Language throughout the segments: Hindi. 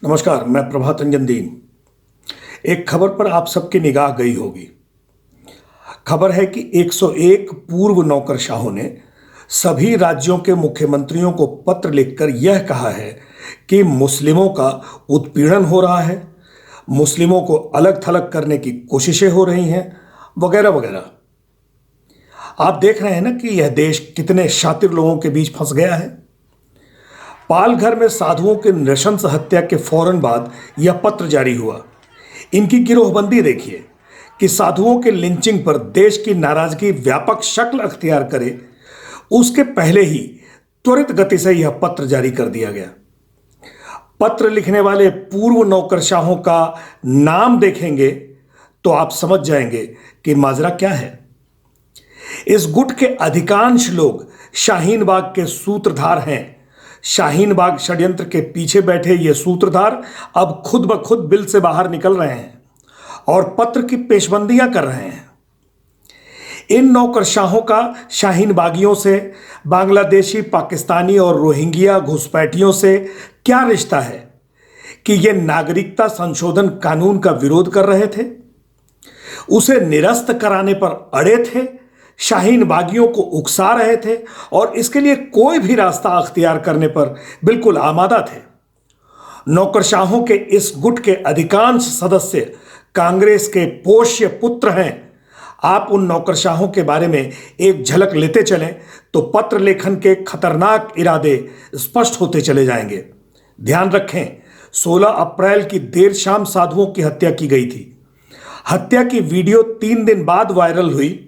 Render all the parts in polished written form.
नमस्कार। मैं प्रभात रंजन दीन। एक खबर पर आप सबकी निगाह गई होगी। खबर है कि 101 पूर्व नौकरशाहों ने सभी राज्यों के मुख्यमंत्रियों को पत्र लिखकर यह कहा है कि मुस्लिमों का उत्पीड़न हो रहा है, मुस्लिमों को अलग थलग करने की कोशिशें हो रही हैं, वगैरह वगैरह। आप देख रहे हैं ना कि यह देश कितने शातिर लोगों के बीच फंस गया है। पालघर में साधुओं की नृशंस हत्या के फौरन बाद यह पत्र जारी हुआ। इनकी गिरोहबंदी देखिए कि साधुओं के लिंचिंग पर देश की नाराजगी व्यापक शक्ल अख्तियार करे, उसके पहले ही त्वरित गति से यह पत्र जारी कर दिया गया। पत्र लिखने वाले पूर्व नौकरशाहों का नाम देखेंगे तो आप समझ जाएंगे कि माजरा क्या है। इस गुट के अधिकांश लोग शाहीन बाग के सूत्रधार हैं। शाहीन बाग षड्यंत्र के पीछे बैठे ये सूत्रधार अब खुद ब खुद बिल से बाहर निकल रहे हैं और पत्र की पेशबंदियां कर रहे हैं। इन नौकरशाहों का शाहीन बागियों से, बांग्लादेशी, पाकिस्तानी और रोहिंग्या घुसपैठियों से क्या रिश्ता है कि ये नागरिकता संशोधन कानून का विरोध कर रहे थे, उसे निरस्त कराने पर अड़े थे, शाहीन बागियों को उकसा रहे थे और इसके लिए कोई भी रास्ता अख्तियार करने पर बिल्कुल आमादा थे। नौकरशाहों के इस गुट के अधिकांश सदस्य कांग्रेस के पोष्य पुत्र हैं। आप उन नौकरशाहों के बारे में एक झलक लेते चलें तो पत्र लेखन के खतरनाक इरादे स्पष्ट होते चले जाएंगे। ध्यान रखें, 16 अप्रैल की देर शाम साधुओं की हत्या की गई थी। हत्या की वीडियो 3 दिन बाद वायरल हुई।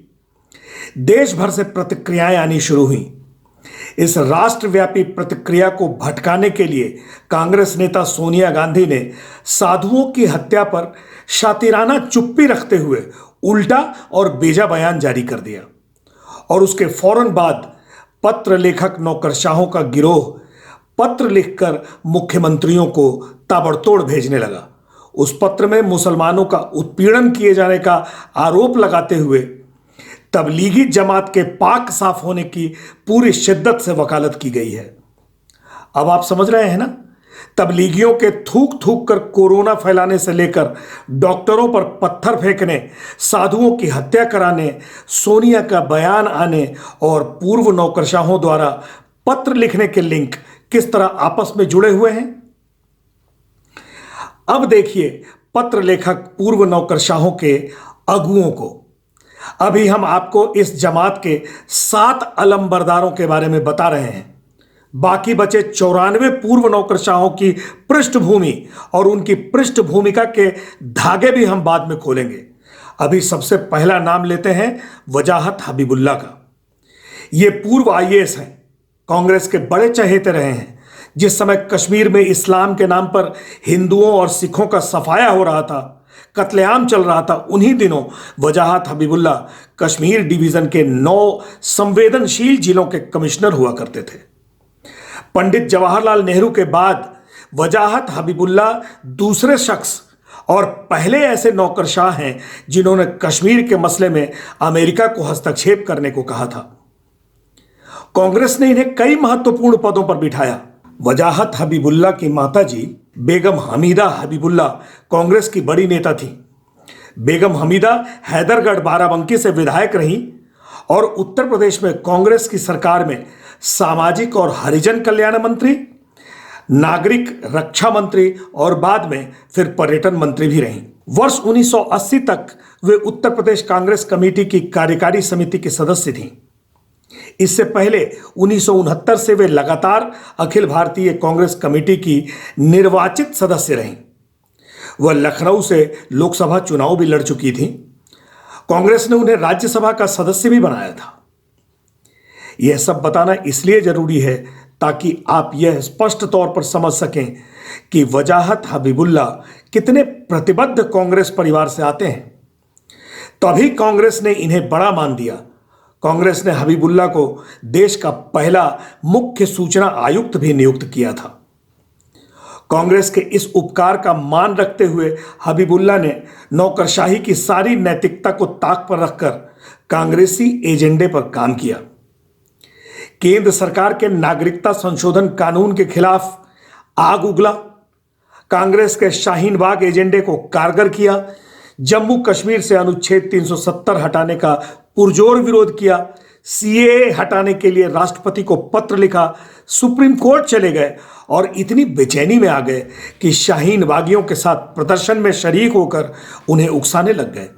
देश भर से प्रतिक्रियाएं आनी शुरू हुई। इस राष्ट्रव्यापी प्रतिक्रिया को भटकाने के लिए कांग्रेस नेता सोनिया गांधी ने साधुओं की हत्या पर शातिराना चुप्पी रखते हुए उल्टा और बेजा बयान जारी कर दिया और उसके फौरन बाद पत्र लेखक नौकरशाहों का गिरोह पत्र लिखकर मुख्यमंत्रियों को ताबड़तोड़ भेजने लगा। उस पत्र में मुसलमानों का उत्पीड़न किए जाने का आरोप लगाते हुए तबलीगी जमात के पाक साफ होने की पूरी शिद्दत से वकालत की गई है। अब आप समझ रहे हैं ना, तबलीगियों के थूक थूक कर कोरोना फैलाने से लेकर डॉक्टरों पर पत्थर फेंकने, साधुओं की हत्या कराने, सोनिया का बयान आने और पूर्व नौकरशाहों द्वारा पत्र लिखने के लिंक किस तरह आपस में जुड़े हुए हैं। अब देखिए पत्र लेखक पूर्व नौकरशाहों के अगुओं को। अभी हम आपको इस जमात के 7 अलमबरदारों के बारे में बता रहे हैं। बाकी बचे 94 पूर्व नौकरशाहों की पृष्ठभूमि और उनकी पृष्ठभूमिका के धागे भी हम बाद में खोलेंगे। अभी सबसे पहला नाम लेते हैं वजाहत हबीबुल्ला का। ये पूर्व आईएएस हैं, कांग्रेस के बड़े चहेते रहे हैं। जिस समय कश्मीर में इस्लाम के नाम पर हिंदुओं और सिखों का सफाया हो रहा था, कत्लेआम चल रहा था, उन्हीं दिनों वजाहत हबीबुल्ला कश्मीर डिवीजन के 9 संवेदनशील जिलों के कमिश्नर हुआ करते थे। पंडित जवाहरलाल नेहरू के बाद वजाहत हबीबुल्ला दूसरे शख्स और पहले ऐसे नौकरशाह हैं जिन्होंने कश्मीर के मसले में अमेरिका को हस्तक्षेप करने को कहा था। कांग्रेस ने इन्हें कई महत्वपूर्ण पदों पर बिठाया। वजाहत हबीबुल्ला की माताजी बेगम हमीदा हबीबुल्ला कांग्रेस की बड़ी नेता थी। बेगम हमीदा हैदरगढ़ बाराबंकी से विधायक रहीं और उत्तर प्रदेश में कांग्रेस की सरकार में सामाजिक और हरिजन कल्याण मंत्री, नागरिक रक्षा मंत्री और बाद में फिर पर्यटन मंत्री भी रहीं। वर्ष 1980 तक वे उत्तर प्रदेश कांग्रेस कमेटी की कार्यकारी समिति की सदस्य थीं। इससे पहले 1969 से वे लगातार अखिल भारतीय कांग्रेस कमेटी की निर्वाचित सदस्य रहीं। वह लखनऊ से लोकसभा चुनाव भी लड़ चुकी थीं। कांग्रेस ने उन्हें राज्यसभा का सदस्य भी बनाया था। यह सब बताना इसलिए जरूरी है ताकि आप यह स्पष्ट तौर पर समझ सकें कि वजाहत हबीबुल्ला कितने प्रतिबद्ध कांग्रेस परिवार से आते हैं। तभी कांग्रेस ने इन्हें बड़ा मान दिया। कांग्रेस ने हबीबुल्ला को देश का पहला मुख्य सूचना आयुक्त भी नियुक्त किया था। कांग्रेस के इस उपकार का मान रखते हुए हबीबुल्ला ने नौकरशाही की सारी नैतिकता को ताक पर रखकर कांग्रेसी एजेंडे पर काम किया। केंद्र सरकार के नागरिकता संशोधन कानून के खिलाफ आग उगला। कांग्रेस के शाहीन बाग एजेंडे को कारगर किया, जम्मू कश्मीर से अनुच्छेद 370 हटाने का पुरजोर विरोध किया, सीएए हटाने के लिए राष्ट्रपति को पत्र लिखा, सुप्रीम कोर्ट चले गए और इतनी बेचैनी में आ गए कि शाहीन बागियों के साथ प्रदर्शन में शरीक होकर उन्हें उकसाने लग गए।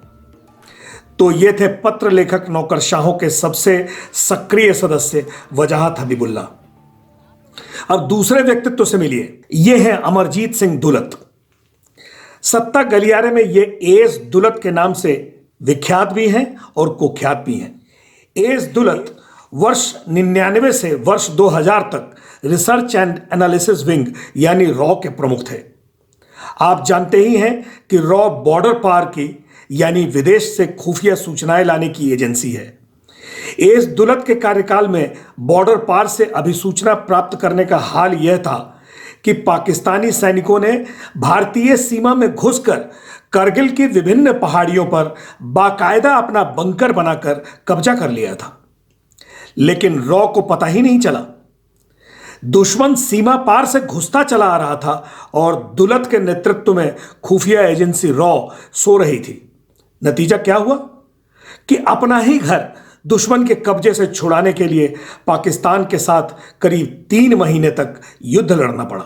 तो ये थे पत्र लेखक नौकरशाहों के सबसे सक्रिय सदस्य वजाहत हबीबुल्ला। अब दूसरे व्यक्तित्व से मिलिए, ये हैं अमरजीत सिंह दुलत। सत्ता गलियारे में ये एस दुलत के नाम से विख्यात भी हैं और कुख्यात भी हैं। एस दुलत वर्ष 99 से वर्ष 2000 तक रिसर्च एंड एनालिसिस विंग यानी रॉ के प्रमुख थे। आप जानते ही हैं कि रॉ बॉर्डर पार की यानी विदेश से खुफिया सूचनाएं लाने की एजेंसी है। एस दुलत के कार्यकाल में बॉर्डर पार से अभिसूचना प्राप्त करने का हाल यह था कि पाकिस्तानी सैनिकों ने भारतीय सीमा में घुसकर करगिल की विभिन्न पहाड़ियों पर बाकायदा अपना बंकर बनाकर कब्जा कर लिया था। लेकिन रॉ को पता ही नहीं चला। दुश्मन सीमा पार से घुसता चला आ रहा था और दुलत के नेतृत्व में खुफिया एजेंसी रॉ सो रही थी। नतीजा क्या हुआ कि अपना ही घर दुश्मन के कब्जे से छुड़ाने के लिए पाकिस्तान के साथ करीब 3 महीने तक युद्ध लड़ना पड़ा।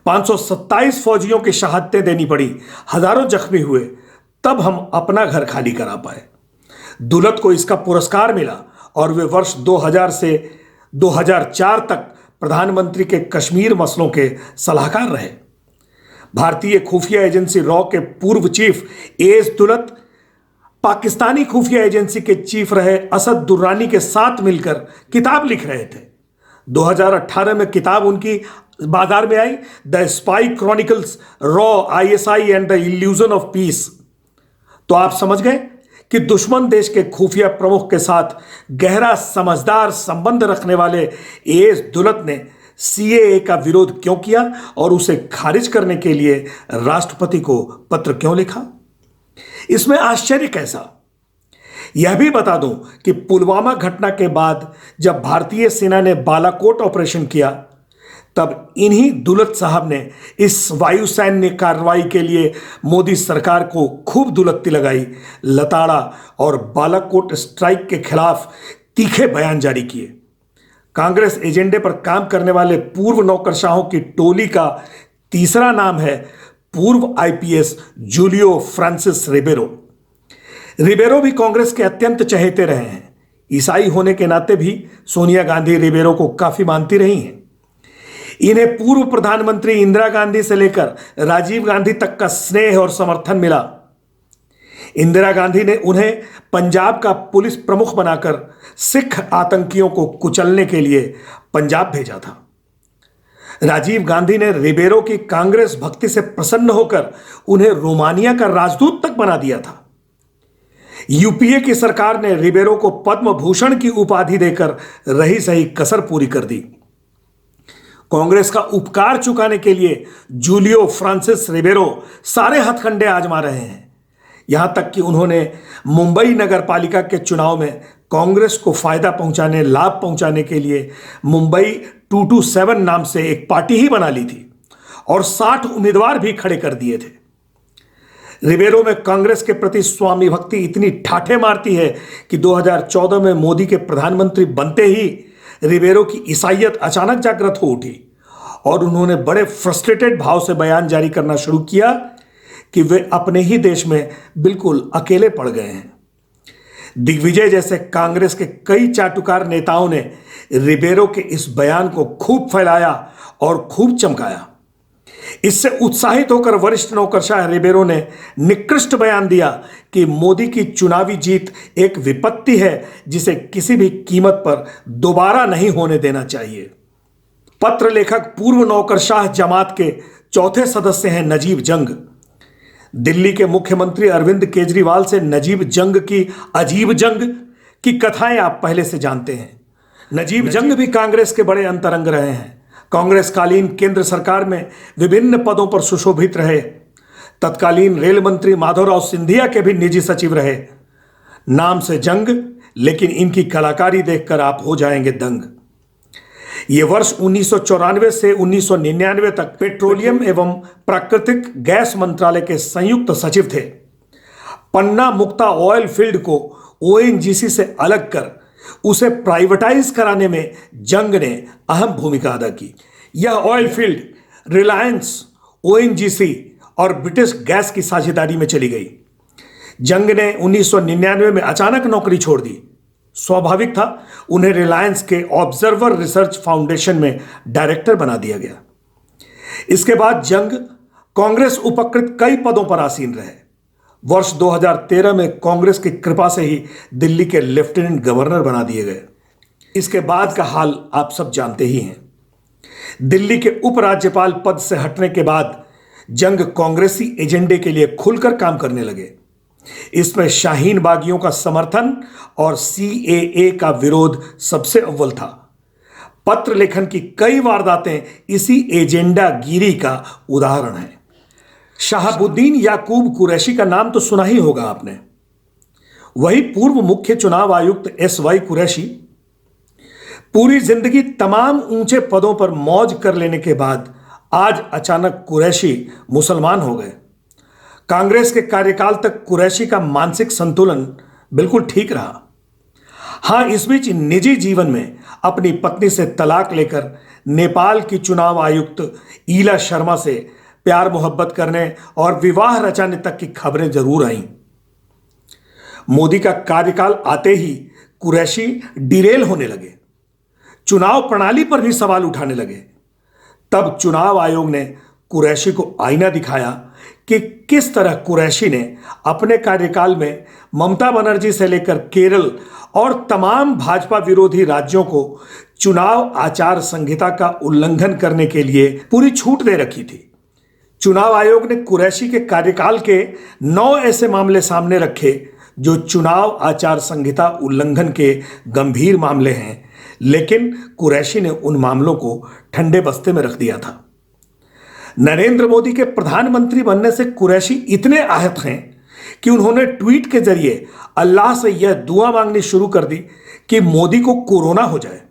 527 फौजियों की शहादतें देनी पड़ी, हजारों जख्मी हुए, तब हम अपना घर खाली करा पाए। दुलत को इसका पुरस्कार मिला और वे वर्ष 2000 से 2004 तक प्रधानमंत्री के कश्मीर मसलों के सलाहकार रहे। भारतीय खुफिया एजेंसी रॉ के पूर्व चीफ एस दुलत पाकिस्तानी खुफिया एजेंसी के चीफ रहे असद दुर्रानी के साथ मिलकर किताब लिख रहे थे। 2018 में किताब उनकी बाजार में आई, द स्पाई क्रॉनिकल्स रॉ ISI and the illusion of peace. तो आप समझ गए कि दुश्मन देश के खुफिया प्रमुख के साथ गहरा समझदार संबंध रखने वाले एस दुलत ने सीएए का विरोध क्यों किया और उसे खारिज करने के लिए राष्ट्रपति को पत्र क्यों लिखा। इसमें आश्चर्य कैसा। यह भी बता दूं कि पुलवामा घटना के बाद जब भारतीय सेना ने बालाकोट ऑपरेशन किया, तब इन्हीं दुलत साहब ने इस वायुसैन्य कार्रवाई के लिए मोदी सरकार को खूब दुलत्ती लगाई, लताड़ा और बालाकोट स्ट्राइक के खिलाफ तीखे बयान जारी किए। कांग्रेस एजेंडे पर काम करने वाले पूर्व नौकरशाहों की टोली का तीसरा नाम है पूर्व IPS Julio Francis Ribeiro. Ribeiro भी कांग्रेस के अत्यंत चहेते रहे हैं। ईसाई होने के नाते भी सोनिया गांधी रिबेरो को काफी मानती रही हैं। इन्हें पूर्व प्रधानमंत्री इंदिरा गांधी से लेकर राजीव गांधी तक का स्नेह और समर्थन मिला। इंदिरा गांधी ने उन्हें पंजाब का पुलिस प्रमुख बनाकर सिख आतंकियों को कुचलने के लिए पंजाब भेजा था। राजीव गांधी ने रिबेरो की कांग्रेस भक्ति से प्रसन्न होकर उन्हें रोमानिया का राजदूत तक बना दिया था। यूपीए की सरकार ने रिबेरो को पद्म भूषण की उपाधि देकर रही सही कसर पूरी कर दी। कांग्रेस का उपकार चुकाने के लिए जूलियो फ्रांसिस रिबेरो सारे हथकंडे आजमा रहे हैं। यहां तक कि उन्होंने मुंबई नगर पालिका के चुनाव में कांग्रेस को फायदा पहुंचाने, लाभ पहुंचाने के लिए मुंबई 227 नाम से एक पार्टी ही बना ली थी और 60 उम्मीदवार भी खड़े कर दिए थे। रिबेरो में कांग्रेस के प्रति स्वामी भक्ति इतनी ठाठे मारती है कि 2014 में मोदी के प्रधानमंत्री बनते ही रिबेरो की ईसाइयत अचानक जागृत हो उठी और उन्होंने बड़े फ्रस्ट्रेटेड भाव से बयान जारी करना शुरू किया कि वे अपने ही देश में बिल्कुल अकेले पड़ गए हैं। दिग्विजय जैसे कांग्रेस के कई चाटुकार नेताओं ने रिबेरो के इस बयान को खूब फैलाया और खूब चमकाया। इससे उत्साहित होकर वरिष्ठ नौकरशाह रिबेरो ने निकृष्ट बयान दिया कि मोदी की चुनावी जीत एक विपत्ति है जिसे किसी भी कीमत पर दोबारा नहीं होने देना चाहिए। पत्र लेखक पूर्व नौकरशाह जमात के चौथे सदस्य हैं नजीब जंग। दिल्ली के मुख्यमंत्री अरविंद केजरीवाल से नजीब जंग की अजीब जंग की कथाएं आप पहले से जानते हैं। नजीब जंग भी कांग्रेस के बड़े अंतरंग रहे हैं। कांग्रेस कालीन केंद्र सरकार में विभिन्न पदों पर सुशोभित रहे। तत्कालीन रेल मंत्री माधवराव सिंधिया के भी निजी सचिव रहे। नाम से जंग, लेकिन इनकी कलाकारी देखकर आप हो जाएंगे दंग। ये वर्ष 1994 से 1999 तक पेट्रोलियम एवं प्राकृतिक गैस मंत्रालय के संयुक्त सचिव थे। पन्ना मुक्ता ऑयल फील्ड को ओएनजीसी से अलग कर उसे प्राइवेटाइज कराने में जंग ने अहम भूमिका अदा की। यह ऑयल फील्ड रिलायंस, ओएनजीसी और ब्रिटिश गैस की साझेदारी में चली गई। जंग ने 1999 में अचानक नौकरी छोड़ दी। स्वाभाविक था, उन्हें रिलायंस के ऑब्जर्वर रिसर्च फाउंडेशन में डायरेक्टर बना दिया गया। इसके बाद जंग कांग्रेस उपकृत कई पदों पर आसीन रहे। वर्ष 2013 में कांग्रेस की कृपा से ही दिल्ली के लेफ्टिनेंट गवर्नर बना दिए गए। इसके बाद का हाल आप सब जानते ही हैं। दिल्ली के उपराज्यपाल पद से हटने के बाद जंग कांग्रेसी एजेंडे के लिए खुलकर काम करने लगे। इसमें शाहीन बागियों का समर्थन और सीएए का विरोध सबसे अव्वल था। पत्र लेखन की कई वारदातें इसी एजेंडा गिरी का उदाहरण है। शहाबुद्दीन याकूब कुरैशी का नाम तो सुना ही होगा आपने। वही पूर्व मुख्य चुनाव आयुक्त एसवाई कुरैशी पूरी जिंदगी तमाम ऊंचे पदों पर मौज कर लेने के बाद आज अचानक कुरैशी मुसलमान हो गए। कांग्रेस के कार्यकाल तक कुरैशी का मानसिक संतुलन बिल्कुल ठीक रहा। हां, इस बीच निजी जीवन में अपनी पत्नी से तलाक लेकर नेपाल की चुनाव आयुक्त ईला शर्मा से प्यार मोहब्बत करने और विवाह रचाने तक की खबरें जरूर आईं। मोदी का कार्यकाल आते ही कुरैशी डिरेल होने लगे, चुनाव प्रणाली पर भी सवाल उठाने लगे। तब चुनाव आयोग ने कुरैशी को आईना दिखाया कि किस तरह कुरैशी ने अपने कार्यकाल में ममता बनर्जी से लेकर केरल और तमाम भाजपा विरोधी राज्यों को चुनाव आचार संहिता का उल्लंघन करने के लिए पूरी छूट दे रखी थी। चुनाव आयोग ने कुरैशी के कार्यकाल के 9 ऐसे मामले सामने रखे जो चुनाव आचार संहिता उल्लंघन के गंभीर मामले हैं, लेकिन कुरैशी ने उन मामलों को ठंडे बस्ते में रख दिया था। नरेंद्र मोदी के प्रधानमंत्री बनने से कुरैशी इतने आहत हैं कि उन्होंने ट्वीट के जरिए अल्लाह से यह दुआ मांगनी शुरू कर दी कि मोदी को कोरोना हो जाए।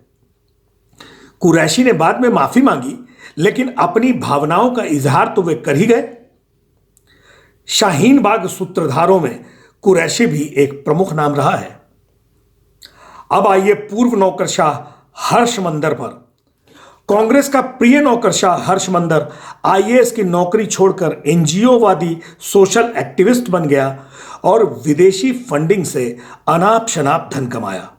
कुरैशी ने बाद में माफी मांगी, लेकिन अपनी भावनाओं का इजहार तो वे कर ही गए। शाहीन बाग सूत्रधारों में कुरैशी भी एक प्रमुख नाम रहा है। अब आइए पूर्व नौकरशाह हर्ष मंदर पर। कांग्रेस का प्रिय नौकरशाह हर्ष मंदर आईएएस की नौकरी छोड़कर एनजीओवादी सोशल एक्टिविस्ट बन गया और विदेशी फंडिंग से अनाप शनाप धन कमाया।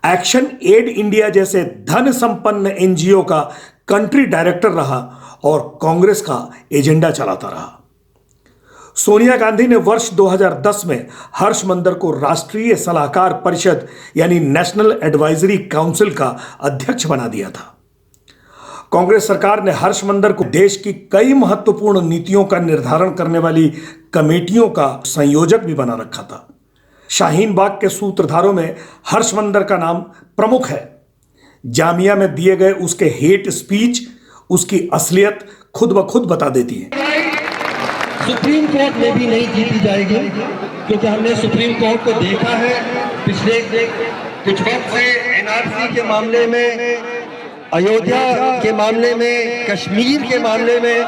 एक्शन एड इंडिया जैसे धन संपन्न एनजीओ का कंट्री डायरेक्टर रहा और कांग्रेस का एजेंडा चलाता रहा। सोनिया गांधी ने वर्ष 2010 में हर्ष मंदर को राष्ट्रीय सलाहकार परिषद यानी नेशनल एडवाइजरी काउंसिल का अध्यक्ष बना दिया था। कांग्रेस सरकार ने हर्ष मंदर को देश की कई महत्वपूर्ण नीतियों का निर्धारण करने वाली कमेटियों का संयोजक भी बना रखा था। शाहीन बाग के सूत्रधारों में हर्ष मंदर का नाम प्रमुख है। जामिया में दिए गए उसके हेट स्पीच उसकी असलियत खुद ब खुद बता देती है। सुप्रीम कोर्ट में भी नहीं जीती जाएगी, क्योंकि हमने सुप्रीम कोर्ट को देखा है पिछले कुछ वक्त से एनआरसी के मामले में, अयोध्या के मामले में, कश्मीर के मामले में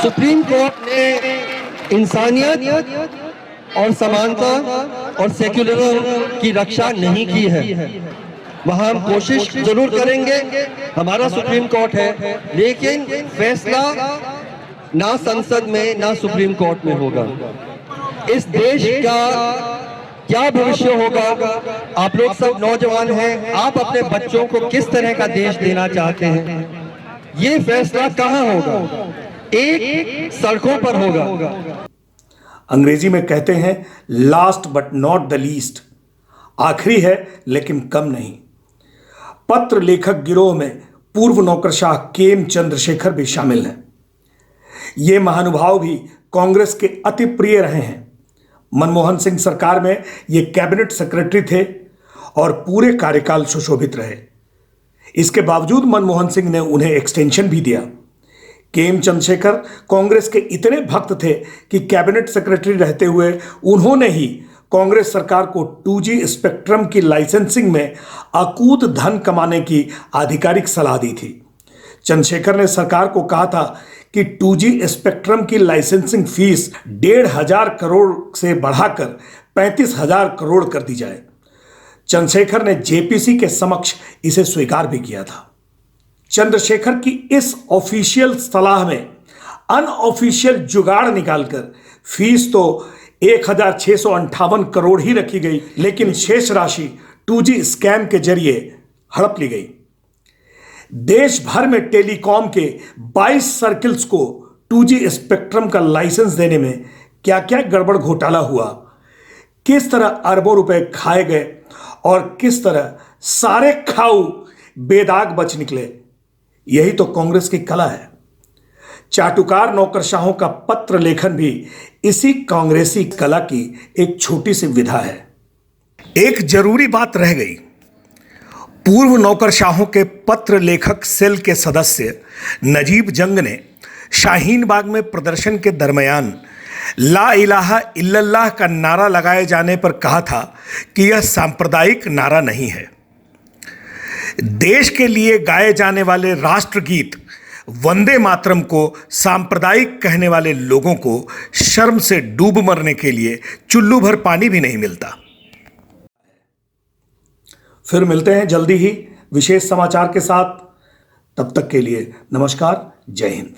सुप्रीम कोर्ट ने इंसानियत और समानता और सेक्युलरिज्म की रक्षा नहीं की है। वहां हम कोशिश जरूर करेंगे, हमारा सुप्रीम कोर्ट है, लेकिन फैसला ना संसद में ना सुप्रीम कोर्ट में होगा। इस देश का क्या भविष्य होगा? आप लोग सब नौजवान हैं, आप अपने बच्चों को किस तरह का देश देना चाहते हैं, ये फैसला कहां होगा? एक सड़कों पर होगा। अंग्रेजी में कहते हैं last but not the least, आखिरी है लेकिन कम नहीं। पत्र लेखक गिरोह में पूर्व नौकरशाह केएम चंद्रशेखर भी शामिल हैं। ये महानुभाव भी कांग्रेस के अति प्रिय रहे हैं। मनमोहन सिंह सरकार में ये कैबिनेट सेक्रेटरी थे और पूरे कार्यकाल सुशोभित रहे। इसके बावजूद मनमोहन सिंह ने उन्हें एक्सटेंशन भी दिया। केएम चंद्रशेखर कांग्रेस के इतने भक्त थे कि कैबिनेट सेक्रेटरी रहते हुए उन्होंने ही कांग्रेस सरकार को 2G स्पेक्ट्रम की लाइसेंसिंग में अकूत धन कमाने की आधिकारिक सलाह दी थी। चंद्रशेखर ने सरकार को कहा था कि 2G स्पेक्ट्रम की लाइसेंसिंग फीस 1,500 करोड़ से बढ़ाकर 35,000 करोड़ कर दी जाए। चंद्रशेखर ने जेपीसी के समक्ष इसे स्वीकार भी किया था। चंद्रशेखर की इस ऑफिशियल सलाह में अनऑफिशियल जुगाड़ निकालकर फीस तो 1,658 करोड़ ही रखी गई, लेकिन शेष राशि 2G स्कैम के जरिए हड़प ली गई। देश भर में टेलीकॉम के 22 सर्किल्स को 2G स्पेक्ट्रम का लाइसेंस देने में क्या क्या गड़बड़ घोटाला हुआ, किस तरह अरबों रुपए खाए गए और किस तरह सारे खाऊ बेदाग बच निकले, यही तो कांग्रेस की कला है। चाटुकार नौकरशाहों का पत्र लेखन भी इसी कांग्रेसी कला की एक छोटी सी विधा है। एक जरूरी बात रह गई। पूर्व नौकरशाहों के पत्र लेखक सेल के सदस्य नजीब जंग ने शाहीन बाग में प्रदर्शन के दरमियान ला इलाहा इल्लल्लाह का नारा लगाए जाने पर कहा था कि यह सांप्रदायिक नारा नहीं है। देश के लिए गाए जाने वाले राष्ट्रगीत वंदे मातरम को सांप्रदायिक कहने वाले लोगों को शर्म से डूब मरने के लिए चुल्लू भर पानी भी नहीं मिलता। फिर मिलते हैं जल्दी ही विशेष समाचार के साथ। तब तक के लिए नमस्कार, जय हिंद।